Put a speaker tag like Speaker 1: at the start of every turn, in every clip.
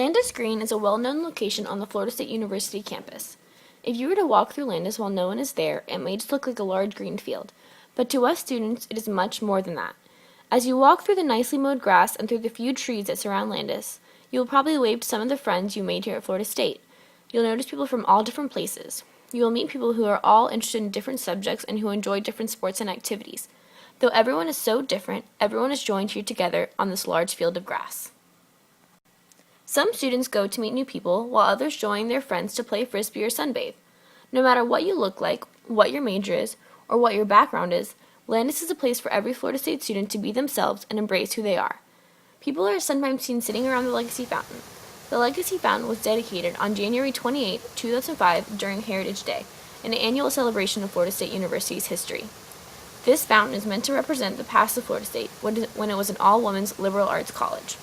Speaker 1: Landis Green is a well-known location on the Florida State University campus. If you were to walk through Landis while no one is there, it may just look like a large green field, but to us students, it is much more than that. As you walk through the nicely mowed grass and through the few trees that surround Landis, you will probably wave to some of the friends you made here at Florida State. You'll notice people from all different places. You will meet people who are all interested in different subjects and who enjoy different sports and activities. Though everyone is so different, everyone is joined here together on this large field of grass. Some students go to meet new people, while others join their friends to play frisbee or sunbathe. No matter what you look like, what your major is, or what your background is, Landis is a place for every Florida State student to be themselves and embrace who they are. People are sometimes seen sitting around the Legacy Fountain. The Legacy Fountain was dedicated on January 28, 2005 during Heritage Day, an annual celebration of Florida State University's history. This fountain is meant to represent the past of Florida State when it was an all-women's liberal arts college.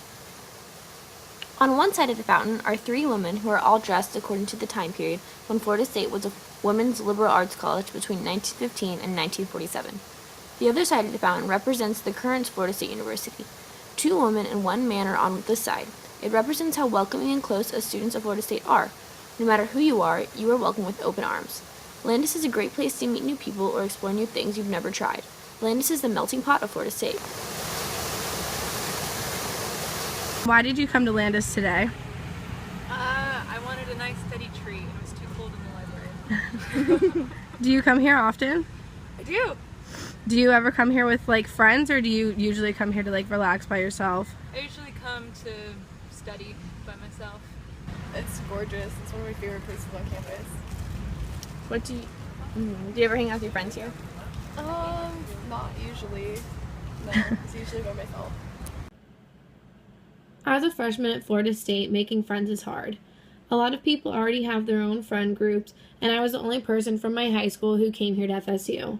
Speaker 1: On one side of the fountain are three women who are all dressed according to the time period when Florida State was a women's liberal arts college between 1915 and 1947. The other side of the fountain represents the current Florida State University. Two women and one man are on this side. It represents how welcoming and close as students of Florida State are. No matter who you are welcome with open arms. Landis is a great place to meet new people or explore new things you've never tried. Landis is the melting pot of Florida State.
Speaker 2: Why did you come to Landis today?
Speaker 3: I wanted a nice steady treat. It was too cold in the library.
Speaker 2: Do you come here often?
Speaker 3: I do.
Speaker 2: Do you ever come here with like friends, or do you usually come here to like relax by yourself?
Speaker 3: I usually come to study by myself.
Speaker 4: It's gorgeous. It's one of my favorite places on campus.
Speaker 1: Do you ever hang out with your friends here?
Speaker 4: Not usually. No, it's usually by myself.
Speaker 5: As a freshman at Florida State, making friends is hard. A lot of people already have their own friend groups, and I was the only person from my high school who came here to FSU.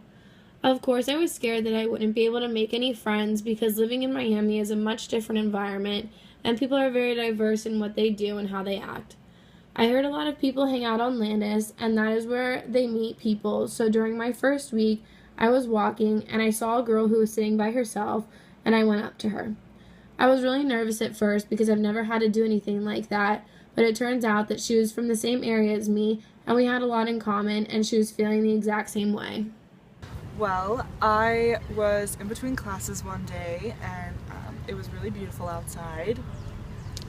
Speaker 5: Of course, I was scared that I wouldn't be able to make any friends because living in Miami is a much different environment, and people are very diverse in what they do and how they act. I heard a lot of people hang out on Landis, and that is where they meet people, so during my first week, I was walking, and I saw a girl who was sitting by herself, and I went up to her. I was really nervous at first because I've never had to do anything like that, but it turns out that she was from the same area as me, and we had a lot in common, and she was feeling the exact same way.
Speaker 6: Well, I was in between classes one day, and it was really beautiful outside,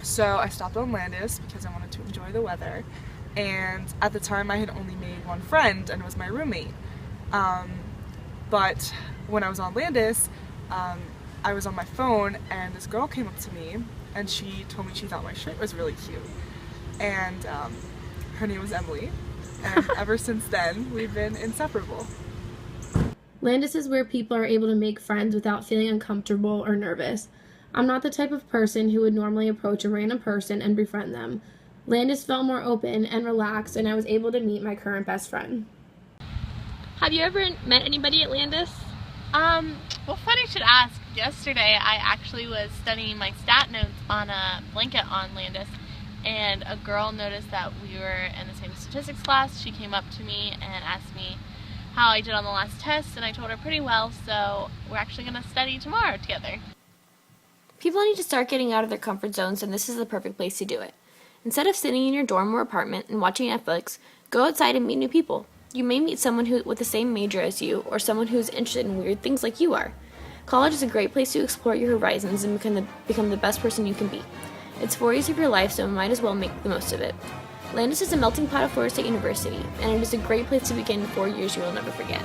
Speaker 6: so I stopped on Landis because I wanted to enjoy the weather, and at the time I had only made one friend, and it was my roommate. But when I was on Landis, I was on my phone and this girl came up to me and she told me she thought my shirt was really cute, and her name was Emily, and ever since then we've been inseparable.
Speaker 5: Landis is where people are able to make friends without feeling uncomfortable or nervous. I'm not the type of person who would normally approach a random person and befriend them. Landis felt more open and relaxed, and I was able to meet my current best friend.
Speaker 1: Have you ever met anybody at Landis?
Speaker 7: Well, funny you should ask. Yesterday, I actually was studying my stat notes on a blanket on Landis, and a girl noticed that we were in the same statistics class. She came up to me and asked me how I did on the last test, and I told her pretty well, so we're actually going to study tomorrow together.
Speaker 1: People need to start getting out of their comfort zones, and this is the perfect place to do it. Instead of sitting in your dorm or apartment and watching Netflix, go outside and meet new people. You may meet someone with the same major as you, or someone who is interested in weird things like you are. College is a great place to explore your horizons and become the best person you can be. It's 4 years of your life, so might as well make the most of it. Landis is a melting pot of Florida State University, and it is a great place to begin 4 years you will never forget.